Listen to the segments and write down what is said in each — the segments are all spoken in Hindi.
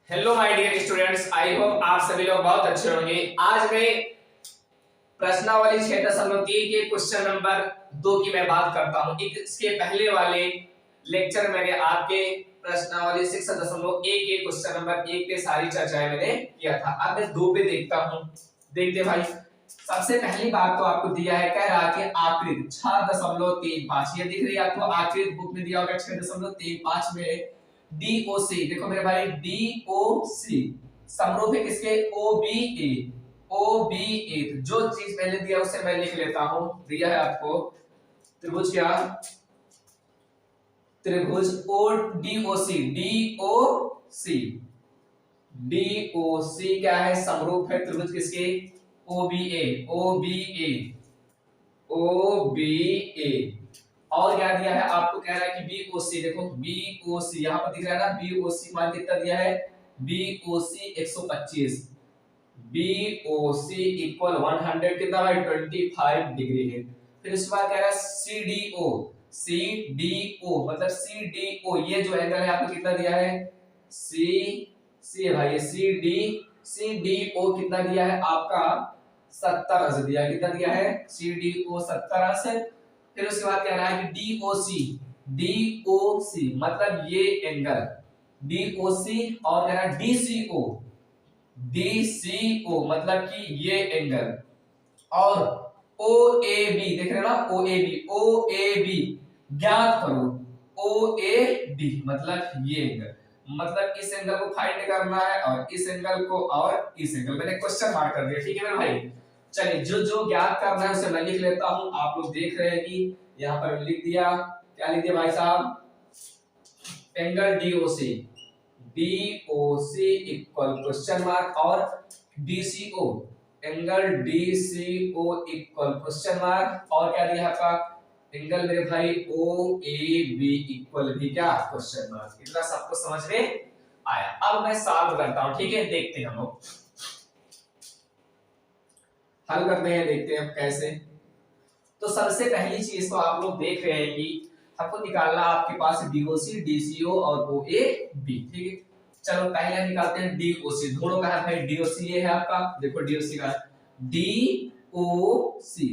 Hello my dear students, I hope आप सभी लोग बहुत अच्छे होंगे। आज मैं प्रश्नावली 6.3 के क्वेश्चन नंबर 2 की मैं बात करता हूं। इसके पहले वाले लेक्चर मैंने आपके प्रश्नावली 6.1 के क्वेश्चन नंबर 1 पे सारी चर्चाएं मैंने किया था। अब मैं 2 पे देखता हूं। देखते भाई, सबसे पहली बात तो आपको दिया है, कह रहा कि आकृति 6.35 ये दिख रही है आपको, आकृति बुक में दिया होगा 6.35 में डीओसी। देखो मेरे भाई, डीओसी समरूप है किसके? ओबीए। ओबीए जो चीज पहले दिया उसे मैं लिख लेता हूं। दिया है आपको त्रिभुज, क्या त्रिभुज ओ डीओसी। डीओसी डीओसी क्या है? समरूप है त्रिभुज किसके? ओबीए। ओबीए ओबीए और क्या दिया है आपको? कह रहा है कि बीओसी। देखो बीओसी यहां पर दिख रहा है ना, बीओसी मान कितना दिया है? बीओसी 125। बीओसी इक्वल 100 कितना भाई? 25 डिग्री है। फिर उसके बाद कह रहा है सीडीओ। सीडीओ मतलब सीडीओ ये जो एंगल है आपको कितना दिया है? सी है भाई, सीडीओ कितना दिया है आपका? 70 अंश दिया है। कितना दिया है? सीडीओ 70 अंश। फिर उसके बाद कह रहा है कि डीओसी। डीओसी मतलब ये एंगल डीओसी, और कह रहा है डीसीओ। डीसीओ मतलब कि ये एंगल, और ओएबी देख रहे हो ना, ओएबी। ओएबी ज्ञात करो। ओएबी मतलब ये एंगल, मतलब इस एंगल को फाइंड करना है और इस एंगल को और इस एंगल। मैंने क्वेश्चन मार्क कर दिया, ठीक है मेरे भाई। चलिए जो जो ज्ञात करना है उसे मैं लिख लेता हूं। आप लोग देख रहे हैं कि यहां पर लिख दिया। क्या लिख दिया भाई साहब? Angle DOC. DOC equal question mark, और DCO angle DCO equal question mark, और क्या दिया आपका? एंगल मेरे भाई ओ ए बी इक्वल भी क्या? Question mark. इतना सबको समझ में आया? अब मैं सॉल्व करता हूं, ठीक है? देखते हैं हम लोग हल करते हैं, देखते हैं कैसे। तो सबसे पहली चीज तो आप लोग देख रहे हैं कि आपको निकालना आपके पास डीओसी, डीसीओ और ओएबी, ठीक है? चलो पहले निकालते हैं डीओसी। ढूंढो कहां है डीओसी? ये है आपका, देखो डीओसी का डीओसी।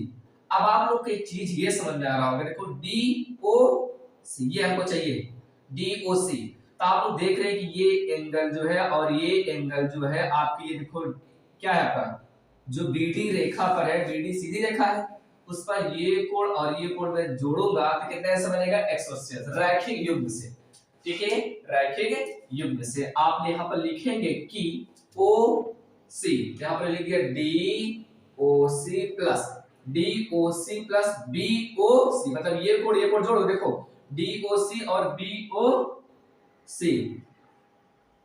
अब आप लोग को एक चीज ये समझ में आ रहा होगा, देखो डीओसी ये हमको चाहिए, डीओसी। तो आप लोग देख रहे हैं कि ये एंगल जो है और ये एंगल जो है आपकी, ये देखो क्या है आपका? जो बीडी रेखा पर है, बीडी सीधी रेखा है, उस पर ये कोण और ये कोण मैं जोड़ूंगा तो कितना ऐसा बनेगा? 180 रैखिक युग्म से, ठीक है? रैखिक युग्म से आप यहां पर लिखेंगे कि ओ सी, यहां पर लिख दिया D O C plus B O C, मतलब ये कोण जोड़ो। देखो डी ओ सी और B O C,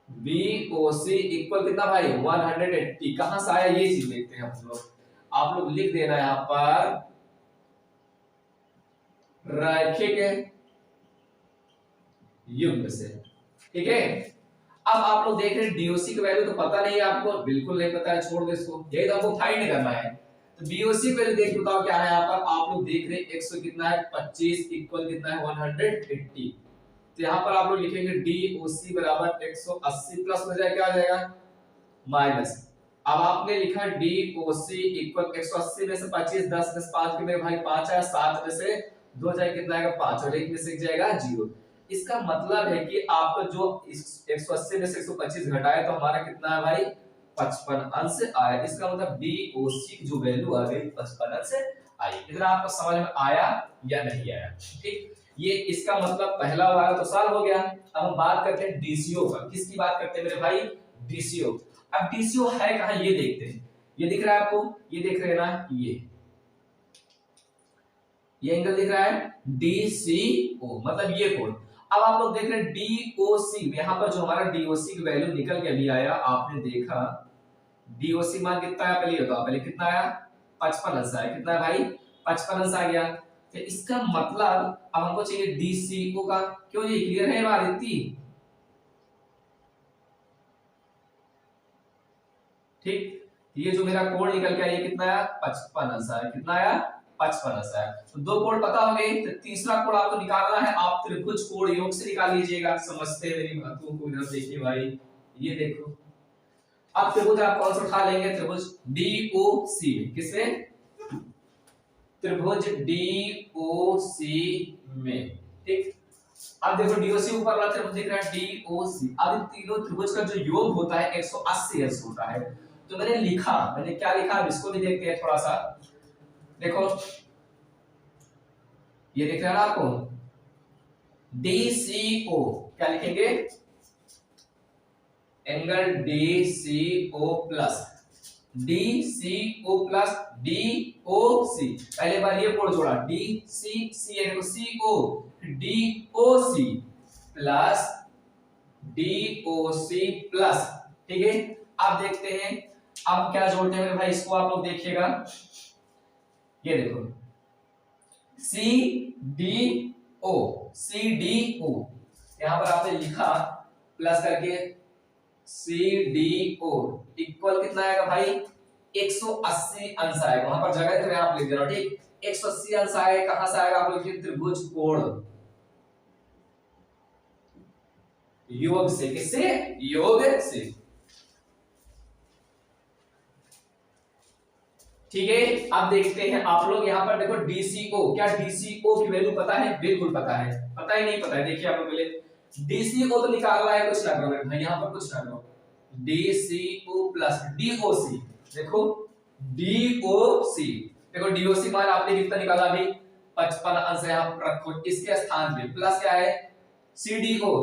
BOC equal कितना भाई? 180। कहां से आया ये चीज देखते हैं हम लोग। आप लोग लिख देना यहां पर रैखिक युग्म से, ठीक है? अब आप लोग देख रहे हैं डीओसी की वैल्यू तो पता नहीं है आपको, बिल्कुल नहीं पता है, छोड़ दो इसको। यही तो आपको फाइंड करना है। तो बीओसी पहले देख बताओ क्या है यहाँ पर। आप लोग देख रहे हैं 100 कितना है? 25 इक्वल कितना है? 180। तो यहाँ पर आप लोग लिखेंगे डीओसी बराबर 180 प्लस हो जाएगा, क्या आ जाएगा? माइनस। अब आपने लिखा डीओसी इक्वल 180 में से 25 10 में से 5 के मेरे भाई 5 आया, 7 में से 2 जाए कितना आएगा? 5, और 1 में से जाएगा 0। इसका मतलब है कि आपका जो 180 में से 125 घटाए तो हमारा कितना है भाई? 55 अंश आया। इसका मतलब डीओसी की जो वैल्यू आ गई 55 अंश आई। इतना आपको समझ में आया या नहीं आया? ठीक, ये इसका मतलब पहला वाला तो सॉल्व हो गया। अब हम बात करते हैं डीसीओ का। किसकी बात करते हैं मेरे भाई? डीसीओ। अब डीसीओ है कहां ये देखते हैं। ये दिख रहा है आपको? ये देख रहे हैं ना, ये एंगल दिख रहा है डीसीओ, मतलब ये कोण। अब आप लोग देख रहे हैं डीओसी, यहां पर जो हमारा डीओसी की वैल्यू निकल के अभी आया, आपने देखा डीओसी मान कितना आया? पहले ये बताओ, पहले कितना आया? 55 अंश आया। कितना है भाई? 55 अंश आ गया। तो इसका मतलब अब हमको चाहिए डीसीओ का। क्यों? ये क्लियर है बात इतनी? ठीक, ये जो मेरा कोण निकल के आया ये कितना आया? 55 अंश आया। कितना आया? 55 अंश आया। तो दो कोण पता हो गए, तो तीसरा कोण आपको निकालना है। आप त्रिभुज कोण योग से निकाल लीजिएगा। समझते हैं मेरी बातों को? इधर देखिए भाई, ये देखो, अब त्रिभुज आप कौन सा उठा लेंगे, त्रिभुज डीओसी, किसमें, त्रिभुज डीओसी में, ठीक। अब देखो डीओसी ऊपर वाला त्रिभुज दिख रहा है डीओसी, अब इन तीनों त्रिभुज का जो योग होता है 180 अंश होता है। तो मैंने क्या लिखा, अब इसको भी देखते हैं थोड़ा सा। देखो ये दिख रहा है ना आपको, डीसीओ, क्या लिखेंगे, angle DCO plus DCO plus DOC, पहले बार ये कोण जोड़ा DCC यानी तो CO, DOC plus DOC plus, ठीक है। अब देखते हैं अब क्या जोड़ते हैं मेरे भाई, इसको आप लोग देखिएगा, ये देखो CDO, यहां पर आपने लिखा प्लस करके CDO इक्वल कितना आएगा भाई, 180 अंश आएगा, वहां पर जगह तो आप लिख देना, ठीक। 180 अंश आएगा, कहां से आएगा आप लोग, त्रिभुज कोण योग से, किससे, योग से, ठीक है। अब देखते हैं आप लोग यहाँ पर देखो DCO, क्या DCO की वैल्यू पता है, बिल्कुल पता है, पता ही नहीं पता है, देखिए आप लोग पहले DCO तो निकालना है, कुछ ना करो भाई, यहाँ पर कुछ ना करो, DCO प्लस DOC, देखो DOC, देखो DOC मान आपने कितना निकाला अभी, 55 अंश यहाँ पर रखो, इसके स्थान पे प्लस क्या है CDO,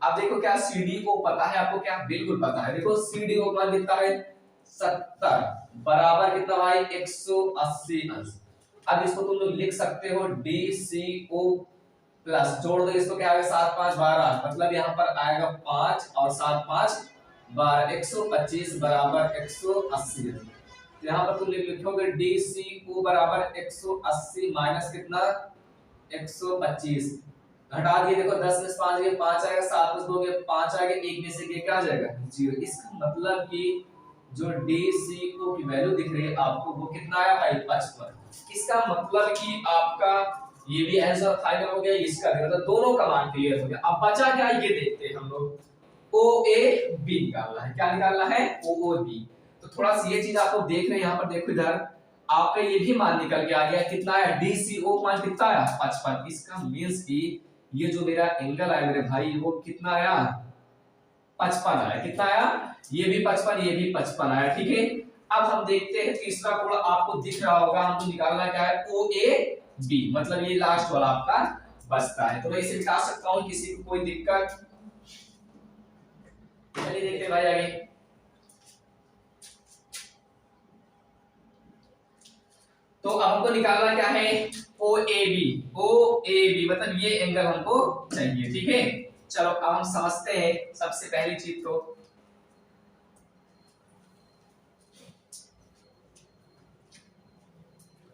अब देखो क्या CDO पता है आपको, क्या बिल्कुल पता है, देखो CDO मान कितना है 70 बराबर कितना भाई 180 अंश। अब इसको तुम लोग लिख सकते हो DCO प्लस, जोड़ दो इसको, क्या आएगा 7 5 12, मतलब यहाँ पर आएगा 5 और 7 5 12, 125 बराबर 180। तो यहाँ पर तुम लिखोगे DCO बराबर 180 माइनस कितना 125, घटा दिए, देखो 10 में 5 गए 5 आएगा, 7 में 2 गए 5 आएगा, 1 में से गए क्या आ जाएगा 0। इसका मतलब कि जो DCO की वैल्यू दिख रही है आपको वो कितना आया भाई 55। इसका मतलब कि आपका ये भी आंसर फाइनल हो गया, इसका भी, मतलब दोनों का मान क्लियर हो गया। अब बचा क्या ये देखते हैं हम लोग, OAB निकालना है, क्या निकालना है OAB। तो थोड़ा सा ये चीज आप लोग देख रहे हैं, यहाँ पर देखो इधर आपका ये भी मान निकल के आ गया, कितना आया DCO मान कितना आया 55। इसका मींस कि ये जो मेरा एंगल आया मेरे भाई वो कितना आया 55 आया, कितना आया, ये भी 55 ये भी 55 आया, ठीक है। अब हम देखते हैं तीसरा कोण आपको दिख रहा होगा, हमको निकालना क्या है OAB, मतलब ये लास्ट वाला आपका बचता है। तो मैं इसे निकाल सकता हूं, किसी को कोई दिक्कत, चलिए देखते हैं भाई आगे। तो अब हमको निकालना क्या है OAB मतलब ये एंगल हमको चाहिए, ठीक है। चलो अब हम समझते हैं सबसे पहली चीज, तो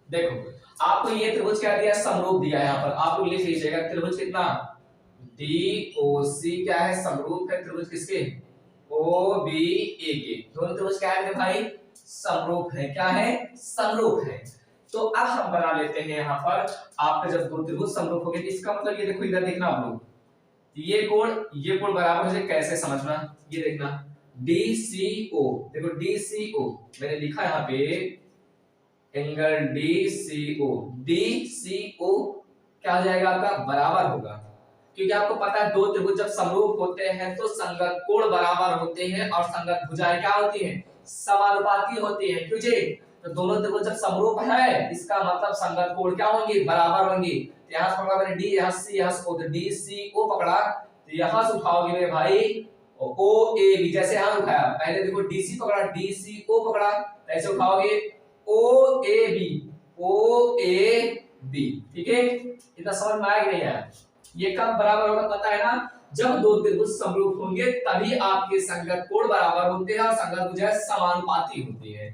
देखो आपको ये त्रिभुज क्या दिया, समरूप दिया है, यहाँ पर आप लोग लिख लीजिएगा त्रिभुज कितना DOC क्या है, समरूप है त्रिभुज किसके OBA के, दोनों त्रिभुज क्या है मेरे भाई समरूप है, क्या है समरूप है। तो अब हम बना लेते हैं यहाँ पर, आपका जब दो त्रिभुज समरूप हो गए, इसका मतलब ये देखो इधर देखना आप लोग, ये कोण बराबर है, कैसे समझना, ये देखना DCO, देखो DCO मैंने लिखा यहाँ पे एंगल DCO क्या हो जाएगा आपका बराबर होगा, क्योंकि आपको पता है दो त्रिभुज जब समरूप होते हैं तो संगत कोण बराबर होते हैं और संगत भुजाएं क्या होती हैं समानुपाती होती हैं, क्यों जी, तो दोनों त्रिभुज जब समरूप है इसका मतलब संगत कोण क्या होंगे बराबर होंगे। यहाँ से पकड़ा मैंने D, यहाँ से यहाँ से O, तो DCO पकड़ा, तो यहाँ से उठाओगे मेरे भाई OAB, जैसे यहाँ उठाया पहले देखो DC पकड़ा DCO पकड़ा, ऐसे उठाओगे OAB, ठीक है। इतना समझ में आया कि नहीं आया, ये कब बराबर होगा पता है ना, जब दो त्रिभुज समरूप होंगे तभी आपके संगत कोण बराबर होते हैं और संगत भुजाएं समानुपाती होती है।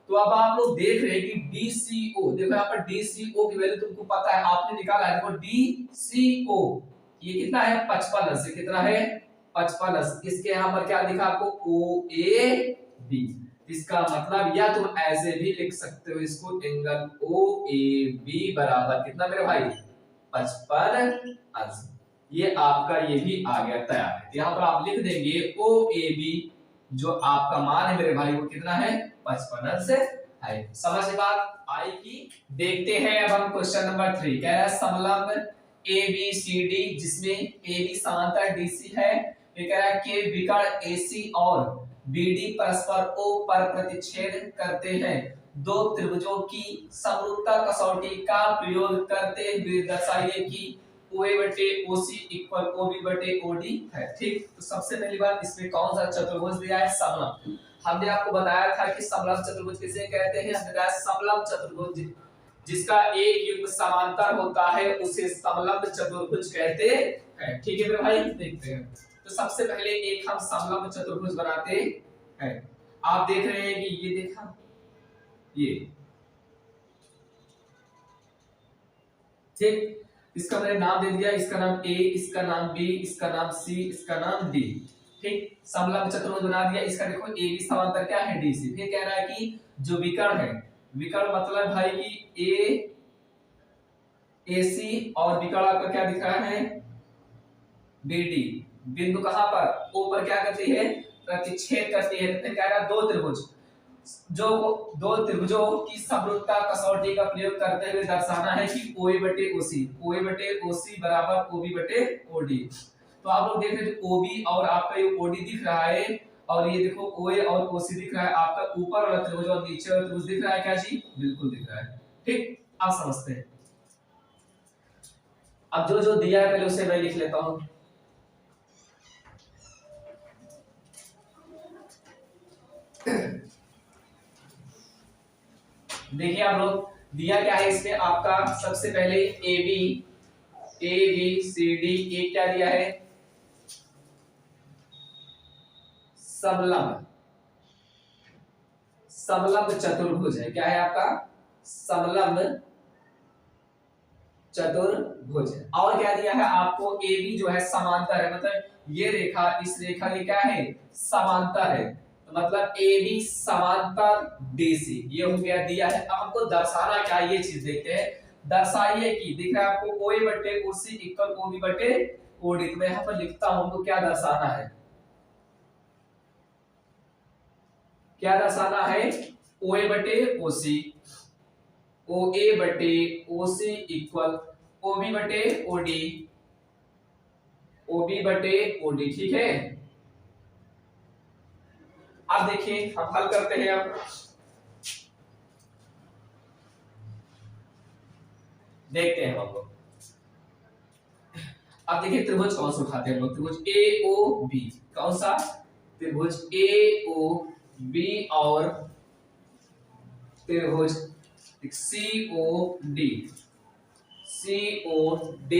तो अब आप लोग देख रहे हैं कि DCO, देखो यहाँ पर DCO की वैल्यू तुमको पता है, आपने निकाला है, देखो DCO ये कितना है 55 से, कितना है 55, इसके यहाँ पर क्या लिखा आपको OAB, इसका मतलब या तुम ऐसे भी लिख सकते हो इसको एंगल OAB बराबर कितना मेरे भाई 55 अंश। ये आपका ये भी आ गया तैयार है। यहाँ पर आप लिख देंगे ओ ए बी, जो आपका मान है मेरे भाई वो कितना है 55 से है। समझ बात आई की। देखते हैं अब हम क्वेश्चन नंबर 3। कह रहा है समलंब ए बी सी डी जिसमें ए बी समांतर डीसी है। ये कह रहा है कि विकर्ण एसी और बीडी परस्पर ओ पर प्रतिच्छेद करते हैं। दो त्रिभुजों की समरूपता कसौटी का प्रयोग करते हुए दर्शाइए कि OA बटे OC इक्वल OB बटे OD है। ठीक, तो सबसे पहली बात इसमें कौन सा चतुर्भुज दिया है समलंब। हमने आपको बताया था कि समलंब चतुर्भुज किसे कहते हैं। हमने कहा समलंब चतुर्भुज जिसका एक युग्म समांतर होता है उसे समलंब चतुर्भुज कहते हैं। ठीक है मेरे भाई, देखते हैं। तो सबसे पहले एक हम समलंब चतुर्भुज बनाते हैं। आप देख रहे हैं कि ये देखा, ये ठीक, इसका मैंने नाम दे दिया, इसका नाम ए, इसका नाम बी, इसका नाम सी, इसका नाम डी। ठीक, समलंब चतुर्भुज बना दिया। इसका देखो ए बी समांतर क्या है डी सी। फिर कह रहा है कि जो विकर्ण है, विकर्ण मतलब भाई कि ए ए सी और विकर्ण आपका क्या दिख रहा है बी डी। बिंदु कहां पर ओ पर क्या करती है प्रतिच्छेद करती है। फिर कह रहा है दो त्रिभुज, जो दो त्रिभुजों की समरूपता कसौटी का प्रयोग करते हुए दर्शाना है कि OA बटे OC, OA बटे OC बराबर OB बटे OD। तो आप लोग देख रहे हैं OB और आपका ये OD दिख रहा है, और ये देखो OA और OC दिख रहा है। आपका ऊपर वाला त्रिभुज और नीचे वाला त्रिभुज दिख रहा है क्या जी, बिल्कुल दिख रहा है। ठीक, आप समझते हैं। अब जो जो दिया है पहले उसे मैं लिख लेता हूं। देखिए आप लोग, दिया क्या है इसमें आपका सबसे पहले ए बी सी डी। ए क्या दिया है समलंब, समलंब चतुर्भुज है। क्या है आपका समलंब चतुर्भुज है। और क्या दिया है आपको ए बी जो है समांतर है, मतलब ये रेखा इस रेखा की क्या है समांतर है। तो मतलब ए बी समांतर डीसी, ये हो गया दिया है। अब हमको दर्शाना क्या है ये चीज देखते हैं। दर्शाइए कि दिख रहा है आपको OA बटे OC इक्वल OB बटे OD। तो मैं यहां पर लिखता हूं हमको क्या दर्शाना है, क्या दर्शाना है OA बटे OC, OA बटे OC इक्वल OB बटे OD, OB बटे OD। ठीक है, अब देखिए हम हल करते हैं। अब देखते हैं हम लोग। अब देखिए त्रिभुज कौन सा उठाते हैं हम लोग, त्रिभुज AOB। कौन सा त्रिभुज AOB और त्रिभुज COD। COD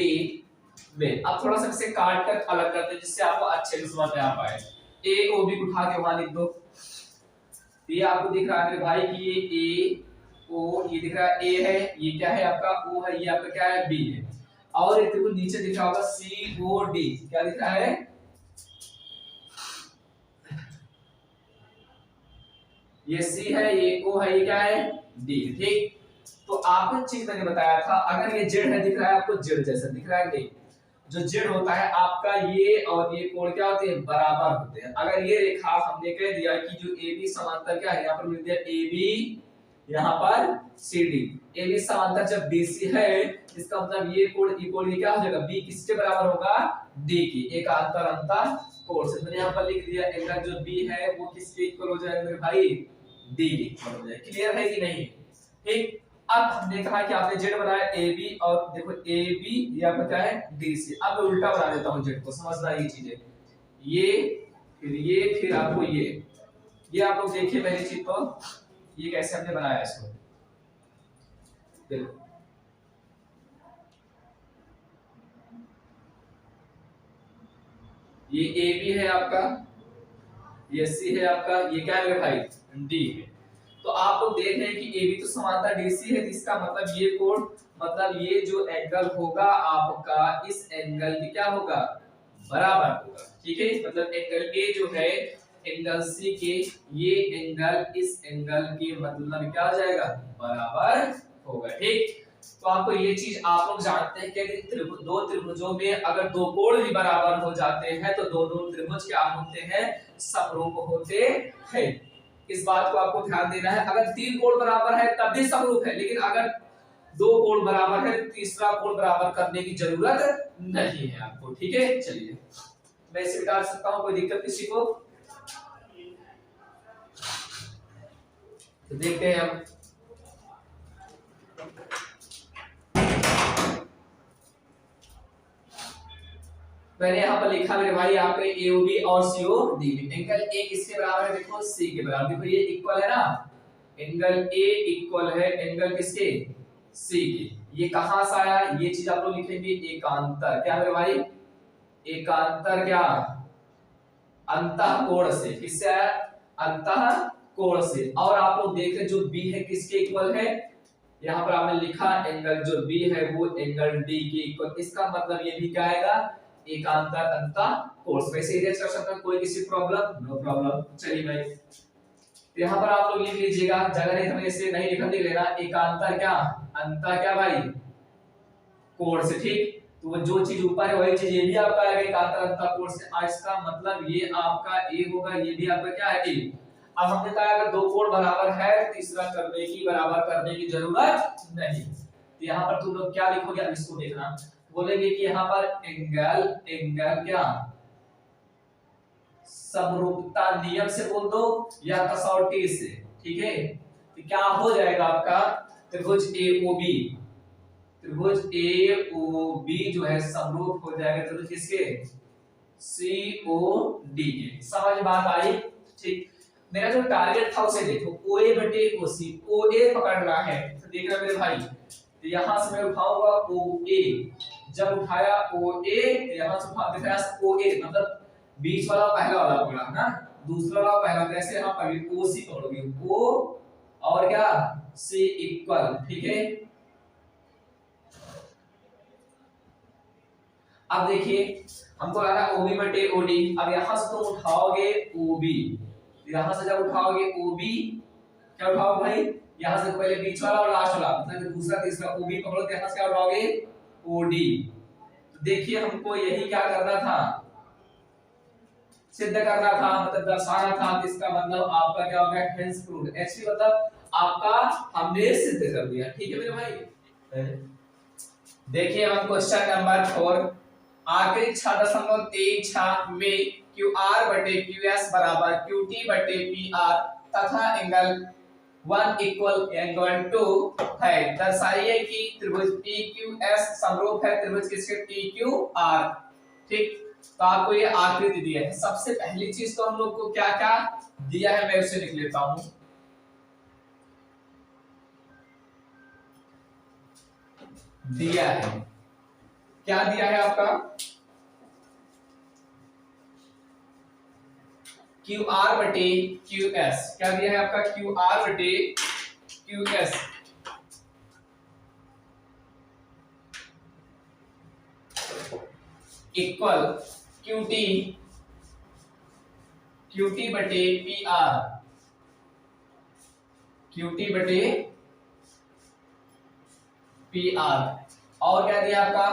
में अब थोड़ा सा इसे काट कर अलग करते हैं जिससे आपको अच्छे से समझ में आ पाए। AOB को उठा के वहां लिख दो। ये आपको दिख रहा है मेरे भाई कि ये A O, ये दिख रहा है A है, ये क्या है आपका O है, ये आपका क्या है B है। और एक त्रिभुज नीचे दिख रहा होगा COD, क्या दिख रहा है ये C है, ये O है, ये क्या है D। ठीक, तो आपको चीज मैंने बताया था, अगर ये Z है दिख रहा है आपको Z जैसा दिख रहा है नहीं। जो Z होता है आपका ये और ये कोण क्या होते हैं बराबर होते हैं। अगर ये रेखा हमने कह दिया कि जो AB समांतर क्या है, यहाँ पर मिल दिया AB, यहाँ पर CD। AB समांतर जब BC है इसका मतलब ये कोण ये क्या हो जाएगा B किसके बराबर होगा D की, एक अंतर कोण से। मैंने यहाँ पर लिख दिया एंगल जो B है वो किसके इक्वल हो जाएगा मेरे भाई D के इक्वल हो जाएगा। क्लियर है कि नहीं। ठीक, अब हमने कहा कि आपने जेड बनाया ए बी, और देखो ए बी या क्या है डी सी। अब मैं उल्टा बना देता हूं जेड को, समझना ये चीजें, ये फिर आपको ये आप लोग देखिए पहली चीज तो ये कैसे हमने बनाया इसको। देखो ये ए बी है आपका, ये सी है आपका, ये क्या है भाई डी है। तो आप लोग देख रहे हैं कि AB तो समांतर DC है, इसका मतलब ये कोण, मतलब ये जो एंगल होगा आपका इस एंगल के क्या होगा बराबर होगा। ठीक है, मतलब एंगल A जो है एंगल C के, ये एंगल इस एंगल के मतलब क्या हो जाएगा बराबर होगा। ठीक, तो आपको ये चीज आप लोग जानते हैं कि दो त्रिभुजों में अगर दो कोण भी बराबर हो जाते हैं तो दोनों त्रिभुज क्या होते हैं, समरूप होते हैं। इस बात को आपको ध्यान देना है। अगर तीन कोण बराबर है तब भी समरूप है, लेकिन अगर दो कोण बराबर है तीसरा कोण बराबर करने की जरूरत नहीं है आपको। ठीक है, चलिए मैं इसे निकाल सकता हूं, कोई दिक्कत किसी को? तो देखते हैं हम। मैंने यहाँ पर लिखा मेरे भाई आपके AOB और COD एंगल ए किसके बराबर है, देखो C के बराबर। देखो ये इक्वल है ना, एंगल A इक्वल है एंगल किसके, C के। ये कहां से आया, ये चीज आप लोग लिखेंगे एकांतर। क्या मेरे भाई, एकांतर क्या, अंतः कोण से। किससे आया, अंतः कोण से। और आप लोग देख रहे जो B है किसके इक्वल है, यहाँ पर आपने लिखा एंगल जो B है वो एंगल D के इक्वल। इसका मतलब ये भी क्या आएगा, एकांतर अंतः कोण। वैसे इरेज कर सकते हैं, कोई किसी प्रॉब्लम, नो प्रॉब्लम। चलिए भाई तो यहाँ पर आप लोग लिख लीजिएगा, जगह नहीं हमें इसे नहीं लिखने दे लेना, एकांतर क्या, अंतः क्या भाई, कोण से। ठीक, तो जो चीज ऊपर है वही चीज ये भी आपका आएगा एकांतर अंतः कोण से। आज इसका मतलब ये आपका A होगा, ये भी आपका क्या है, A। अब हमने कहा अगर दो कोण बराबर है तीसरा करने की, बराबर करने की जरूरत नहीं। तो यहाँ पर तुम लोग क्या लिखोगे, अब इसको देखना। बोलेंगे कि यहाँ पर एंगल, एंगल क्या, समरूपता नियम से बोल दो या कसौटी से। ठीक है, तो क्या हो जाएगा आपका, त्रिभुज AOB, त्रिभुज AOB जो है समरूप हो जाएगा त्रिभुज किसके, COD के। समझ बात आई? ठीक, मेरा जो टारगेट था उसे देखो, OA बटे OC, OA पकड़ना है। तो देख रहे मेरे भाई, तो यहां से मैं उठाऊंगा OA, जब उठाया OA यहां से उठा दिखाया OA, मतलब बीच वाला पहला वाला पकड़ा ना, दूसरा वाला पहला। कैसे, यहां पर OC पकड़ोगे, O और क्या C इक्वल। ठीक है, अब देखिए हमको लगा OB बटे OD। अब यहां से तुम उठाओगे OB, यहां से जब उठाओगे OB, क्या उठाओगे भाई, यहां से पहले बीच वाला और लास्ट वाला, मतलब दूसरा तीसरा OB पकड़ो, तो यहां से क्या उठाओगे OD। तो देखिए हमको यही क्या करना था, सिद्ध करना था, मतलब दर्शाना था। इसका मतलब आपका क्या होगा, हेंस प्रूव्ड। एक्चुअली मतलब आपका हमने सिद्ध कर दिया। ठीक है मेरे भाई, देखिए हम क्वेश्चन नंबर 4 आखिरी 6.36 में QR बटे QS बराबर QT बटे PR तथा एंगल 1 इक्वल एंगल 2 है। दर्शाइए कि त्रिभुज PQS समरूप है त्रिभुज किसके, PQR। ठीक, तो आपको ये आकृति दी है। सबसे पहली चीज तो हम लोग को क्या क्या दिया है, मैं उसे लिख लेता हूं। दिया है, क्या दिया है आपका, QR बटे QS। क्या दिया है आपका, QR बटे QS इक्वल QT बटे PR, QT बटे PR। और क्या दिया आपका,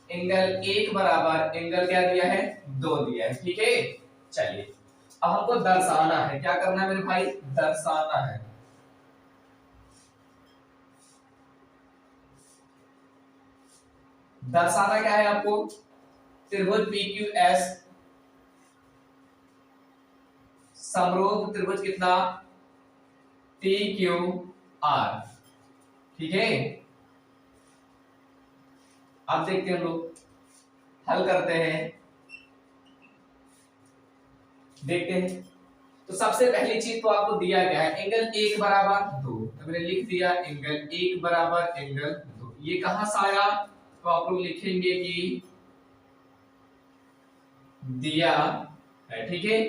एंगल 1 बराबर एंगल क्या दिया है, 2 दिया है। ठीक है, चलिए अब हमको दर्शाना है। क्या करना है मेरे भाई, दर्शाना है। दर्शाना क्या है आपको, त्रिभुज PQS समरूप त्रिभुज कितना, TQR। ठीक है, अब देखते हैं हम लोग हल करते हैं, देखते हैं। तो सबसे पहली चीज तो आपको दिया गया है एंगल 1 बराबर 2, तो मैंने लिख दिया एंगल 1 बराबर एंगल 2। ये कहां से आया, तो आप लोग लिखेंगे कि दिया है। ठीक है,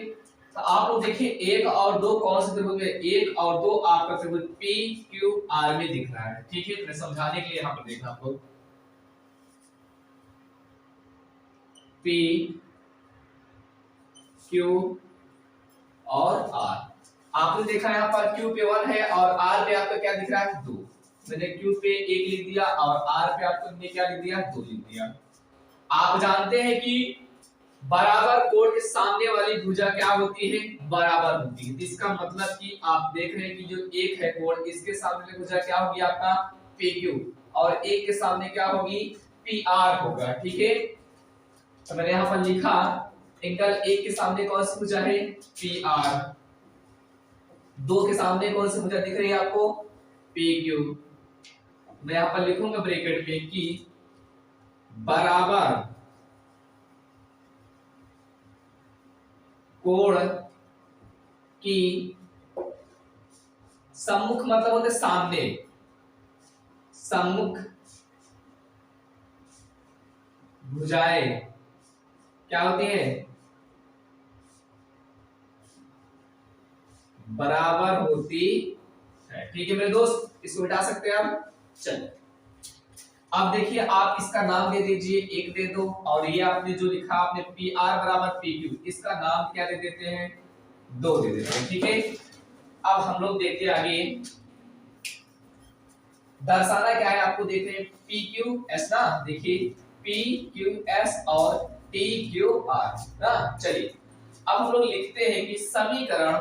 तो आप लोग देखिए 1 और 2 कौन से त्रिभुज में, 1 और 2 आपका त्रिभुज PQR में दिख रहा है। ठीक है, तो मैं समझाने के लिए यहां पर देखा आपको P Q और R। आपने देखा यहाँ पर Q पे 1 है और R पे आपका क्या दिख रहा है, 2। मैंने Q पे 1 लिख दिया और R पे आपने क्या लिख दिया, 2 लिख दिया। आप जानते हैं कि बराबर कोण के सामने वाली भुजा क्या होती है, बराबर होती है। इसका मतलब कि आप देख रहे हैं कि जो एक है कोण, इसके सामने वाली भुजा क्या होगी आपका PQ, और एक के सामने क्या होगी PR होगा। ठीक है, तो मैंने यहां पर लिखा एंगल एक के सामने कौन सी भुजा है, PR, दो के सामने कौन सी भुजा दिख रही है आपको, PQ। मैं यहां पर लिखूंगा ब्रैकेट में कि बराबर कोण की सम्मुख मतलब होते सामने, सम्मुख भुजाएं क्या होती है, बराबर होती है। ठीक है मेरे दोस्त, इसको हटा सकते हैं आप। चलिए अब देखिए, आप इसका नाम दे दीजिए, एक दे दो, और ये आपने जो लिखा आपने PR बराबर PQ, इसका नाम क्या दे देते हैं, 2 दे देते हैं। ठीक है, अब हम लोग देखते आगे, दर्शाना क्या है आपको देख रहे हैं, PQS ना, देखिए PQS और TQR ना। चलिए अब हम लोग लिखते हैं कि समीकरण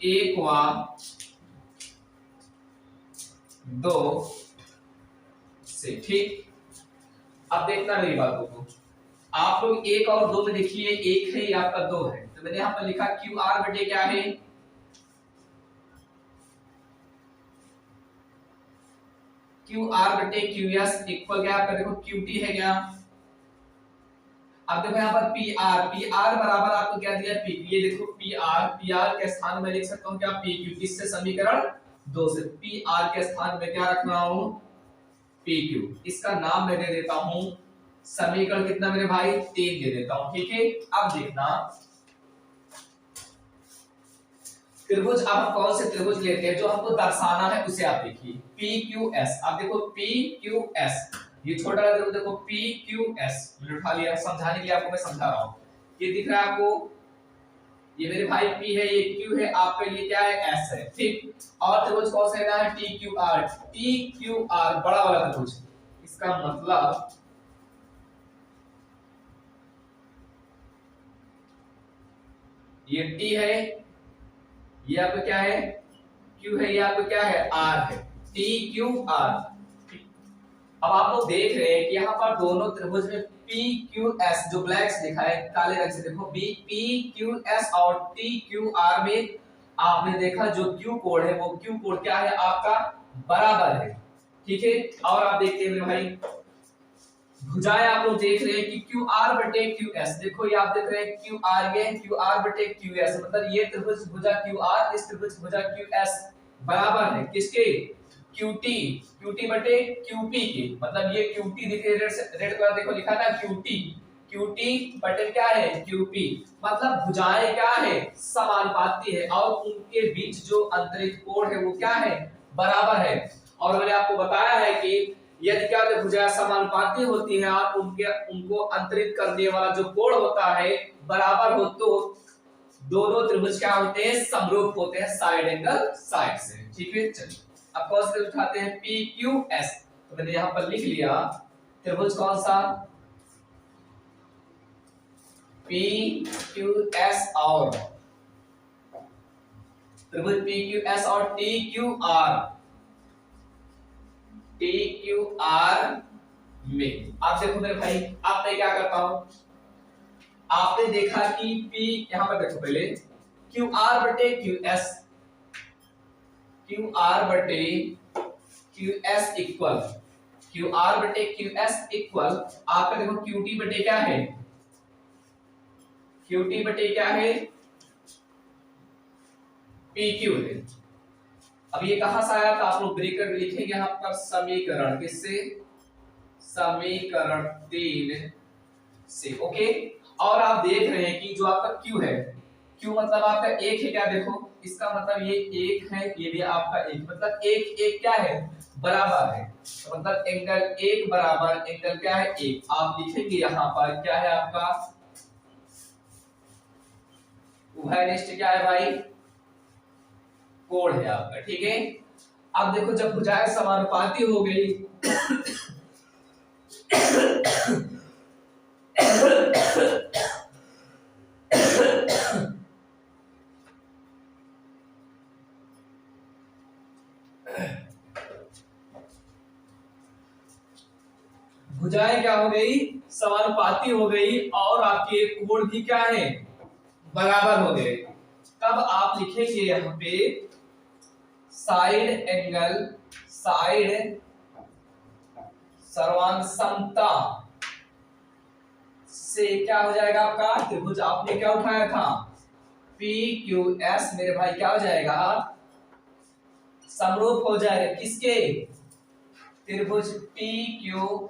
1 व 2 से, ठीक। अब देखना मेरी बातों को, आप लोग 1 और 2 में देखिए, 1 है या आपका 2 है, तो मैंने यहां पर लिखा QR बटे क्या है, QR बटे QS इक्वल क्या आपका, देखो QT है क्या। अब देखो यहाँ पर PR बराबर आपको क्या दिया, PQ। ये देखो PR के स्थान में लिख सकता हूँ क्या, PQ। इससे समीकरण 2 से PR के स्थान में क्या रख रहा हूँ, PQ। इसका नाम मैं दे देता हूँ, समीकरण कितना मेरे भाई, 3 दे देता हूँ। ठीक है, अब देखना त्रिभुज, अब हम कौन से त्रिभुज लेते हैं जो हमको दर्शाना है, उसे आप देखिए PQS। आप देखो PQS, ये छोटा वाला त्रिभुज देखो PQS, मैंने उठा लिया, समझाने के लिए आपको मैं समझा रहा हूं। ये दिख रहा है आपको, ये मेरे भाई P है, ये Q है, आपके लिए क्या है, S है। ठीक, और त्रिभुज कौन सा लेना है, TQR बड़ा वाला त्रिभुज। इसका मतलब ये T है, ये आपका क्या है, Q है, ये आपका क्या है, R है, TQR। अब आप लोग देख रहे हैं कि यहाँ पर दोनों त्रिभुज में PQS जो ब्लैक से लिखा है, काले रंग से देखो, PQS और TQR में आपने देखा जो Q कोण है, वो Q कोण क्या है आपका, बराबर है। ठीक है, और आप देखते हैं मेरे भाई भुजाएं आप लोग देख रहे हैं कि QR बटे QS, देखो ये आप देख रहे हैं QR, ये QR बटे QS, मतलब ये त्रिभुज भुजा QR, इस त्रिभुज भुजा QS बराबर है किसके, QT बटे QP के। मतलब ये QT दिख रही है, रेड कलर देखो लिखा था QT बटे क्या है, QP। मतलब भुजाएं क्या है, समानुपाती है, और उनके बीच जो अंतरित कोण है वो क्या है, बराबर है। और मैंने आपको बताया है कि यदि क्या भुजाएं समानुपाती होती हैं और उनको अंतरित करने वाला जो कोण होता है बराबर हो, तो दोनों त्रिभुज क्या होते हैं, समरूप होते हैं, साइड एंगल साइड से। ठीक है, चलिए अब कौन से उठाते हैं, PQS। तो मैंने यहां पर लिख लिया त्रिभुज कौन सा, PQS और त्रिभुज PQS और TQR में। आप देखो मेरे भाई, अब मैं क्या करता हूं, आपने देखा कि P, यहां पर देखो पहले QR बटे QS इक्वल, QR बटे QS इक्वल आपका देखो QT बटे क्या है, QT बटे क्या है, PQ है। अब ये कहां से आया, तो आप लोग ब्रैकेट में लिखेंगे यहां पर समीकरण किससे, समीकरण 3 से। ओके, और आप देख रहे हैं कि जो आपका Q है, Q मतलब आपका एक है क्या, देखो इसका मतलब ये एक है, ये भी आपका एक, मतलब एक एक क्या है, बराबर है। तो मतलब एंगल एक बराबर एंगल क्या है, एक। आप लिखेंगे यहां पर क्या है आपका उभयनिष्ठ, क्या है भाई, कोण है आपका, ठीक है। अब देखो जब भुजाएं समानुपाती हो गई भुजाएं क्या हो गई, समानुपाती हो गई, और आपके कोण भी क्या है, बराबर हो गए। तब आप लिखेंगे यहाँ पे साइड एंगल, साइड सर्वांग समता से क्या हो जाएगा आपका त्रिभुज, आपने क्या उठाया था पी क्यू एस, मेरे भाई क्या हो जाएगा, समरूप हो जाएगा किसके, त्रिभुज पी क्यू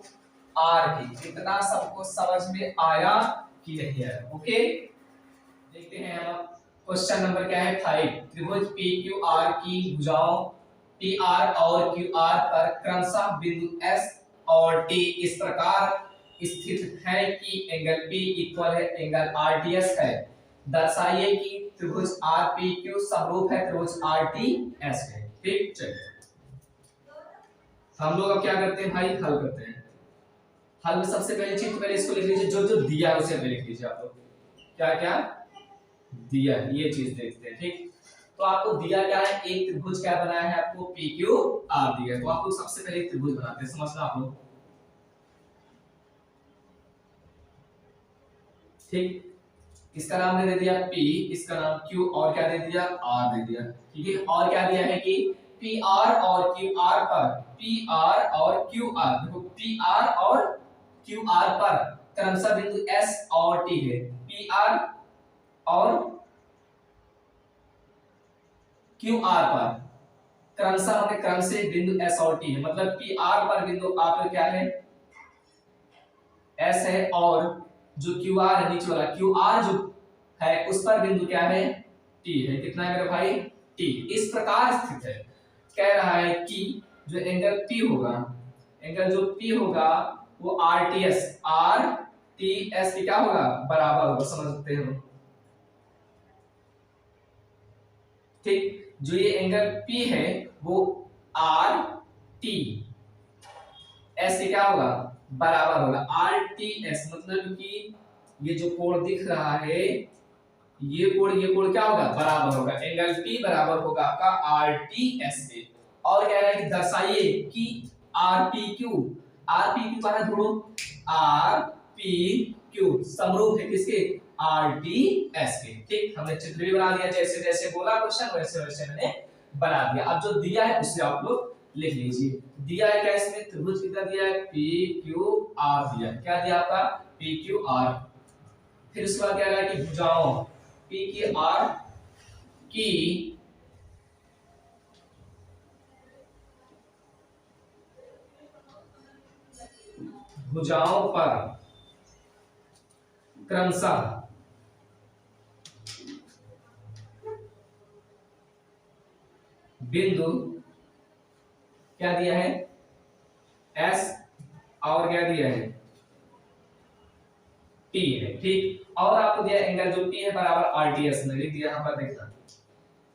आर की। कितना सबको समझ में आया कि नहीं आया, ओके। देखते हैं आप क्वेश्चन नंबर क्या है 5। त्रिभुज पी क्यू आर की भुजाओं पी आर और क्यू आर पर क्रमशः बिंदु एस और टी इस प्रकार स्थित है कि एंगल P इक्वल है एंगल RTS है। दर्शाइए कि त्रिभुज RPQ समरूप है त्रिभुज RTS है। ठीक, चलिए हम लोग अब क्या करते हैं भाई, हल करते हैं। हल में सबसे पहली चीज, पहले इसको लिख लीजिए, जो जो दिया है उसे लिख लीजिए आप लोग, क्या क्या दिया है ये चीज देखते हैं। ठीक, तो आपको दिया क्या है, एक त्रिभुज क्या बनाया है आपको PQR दिया है। तो आप लोग सबसे पहले एक त्रिभुज बनाते हैं, समझना आप लोग। ठीक, इसका नाम दे दिया P, इसका नाम Q, और क्या दे दिया R दे दिया। ठीक है, और क्या दिया है कि PR और QR पर, PR और QR, देखो PR और QR पर क्रमशः बिंदु S और T है। PR और QR पर क्रमशः मतलब क्रम से बिंदु S और T है, मतलब PR पर बिंदु आपका क्या है S है, और जो QR है नीचे वाला QR जो है उस पर बिंदु क्या है T है। कितना है मेरे भाई T, इस प्रकार स्थित है। कह रहा है कि जो एंगल P होगा, एंगल जो P होगा वो RTS की क्या होगा बराबर होगा, समझ सकते हैं हम। ठीक, जो ये एंगल P है वो RT S के क्या होगा बराबर होगा। RTS मतलब कि ये जो कोण दिख रहा है ये कोण क्या होगा बराबर होगा, एंगल P बराबर होगा आपका RTS से। और कह रहा है कि दर्शाइए कि RPQ का है ढूंढो, RPQ समरूप है किसके RTS के। ठीक, हमने चित्र भी बना दिया, जैसे जैसे बोला क्वेश्चन वैसे वैसे मैंने बना दिया। अब जो दिया है उसे आप लोग लिख लीजिए। दिया है क्या इसमें, त्रिभुज कितना दिया है PQR दिया है। क्या दिया आपका PQR। फिर उसके बाद क्या रहा है कि भुजाओं PQR की भुजाओं पर क्रमशः बिंदु क्या दिया है S और क्या दिया है T है। ठीक, और आपको दिया एंगल जो P है बराबर RTS में लिख दिया, यहां पर देखना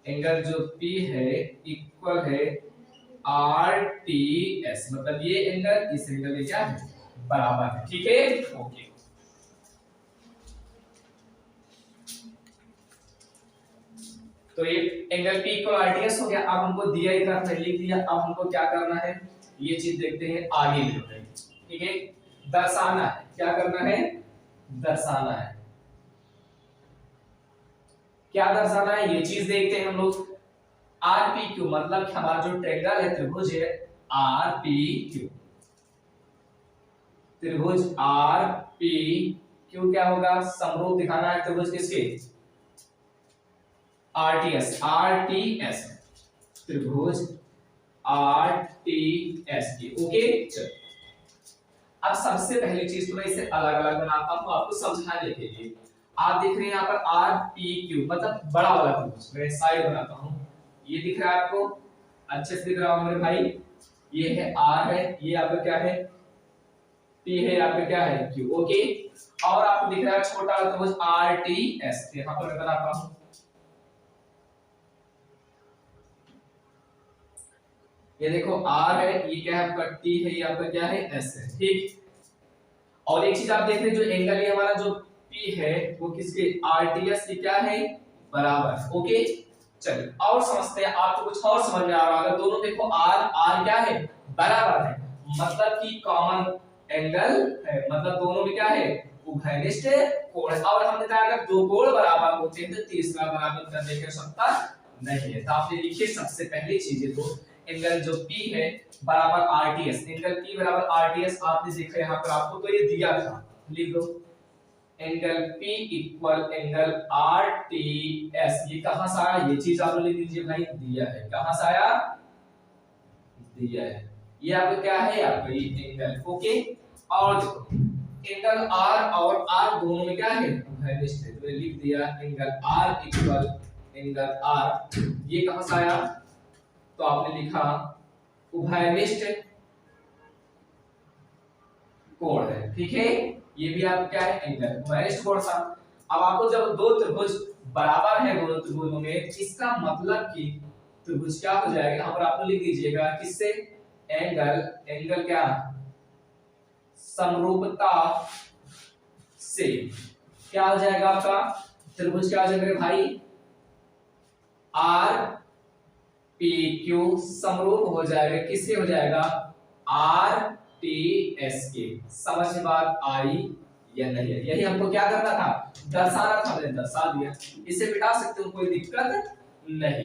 एंगल जो P है इक्वल है RTS, मतलब ये एंगल इस एंगल के क्या है बराबर है। ठीक है, ओके। तो ये एंगल P इक्वल RTS हो गया। अब हमको दिया इधर लिख दिया, अब हमको क्या करना है ये चीज देखते हैं आगे भी होगा। ठीक है, दर्शाना है, क्या करना है दर्शाना है। क्या दर्शाना है ये चीज देखते हैं हम लोग। RPQ मतलब हमारा जो ट्रायंगल है त्रिभुज है RPQ, त्रिभुज RPQ क्या होगा समरूप दिखाना है त्रिभुज किसके RTS त्रिभुज RTS की। ओके, चलो अब सबसे पहली चीज तो मैं इसे अलग अलग बनाता हूं आपको समझाने के लिए। आप देख रहे हैं यहाँ पर RPQ मतलब बड़ा वाला त्रिभुज, मैं साइड बनाता हूं, ये दिख रहा है आपको अच्छे से दिख रहा होगा मेरे भाई। ये है R है, ये आपका क्या है P है, आपका क्या है Q। ओके, और आपको दिख रहा है छोटा वाला त्रिभुज RTS, यहां पर मैं बनाता हूं ये देखो R है, ये क्या है आपका T है, ये आपका क्या है S है, ठीक। और एक चीज आप देख रहे हैं, जो एंगल है हमारा जो P है वो किसके RTS के क्या है बराबर। ओके चलिए और समझते हैं, आपको कुछ और समझ में आ रहा होगा। दोनों देखो R क्या है बराबर है, मतलब कि कॉमन एंगल है, मतलब दोनों में क्या है उभयनिष्ठ कोण है। और हमने कहा अगर दो कोण बराबर होते हैं तो तीसरा बराबर करने की आवश्यकता नहीं है। तो आपने लिखिए सबसे पहली चीजें तो एंगल जो P है बराबर RTS, एंगल P बराबर RTS आपने देखा यहाँ पर आपको तो ये दिया था, लिख दो angle P equal angle RTS। ये कहां से आया, ये चीज आप लिख दीजिए भाई, दिया है, कहां से आया दिया है, ये आपका क्या है आपका ये एंगल। ओके और देखो एंगल R और R दोनों में क्या है उभयनिष्ठ है, तो ये लिख दिया angle R equal angle R, ये कहां से आया तो आपने लिखा उभयनिष्ठ कोण है, ठीक है। ये भी आप क्या है एंगल उभयनिष्ठ कोण सा। अब आपको जब दो त्रिभुज बराबर है दोनों त्रिभुजों में, इसका मतलब कि त्रिभुज क्या हो जाएगा, यहाँ पर आप लिख दीजिएगा किससे एंगल क्या समरूपता से क्या हो जाएगा आपका त्रिभुज क्या हो जाएगा भाई आर पी क्यू समरूप हो जाएगा, किससे हो जाएगा आर टी एस के। समझ में बात आई या नहीं है, यही हमको क्या करना था दर्शाना था, मैंने दर्शा दिया, इसे मिटा सकते हो कोई दिक्कत नहीं।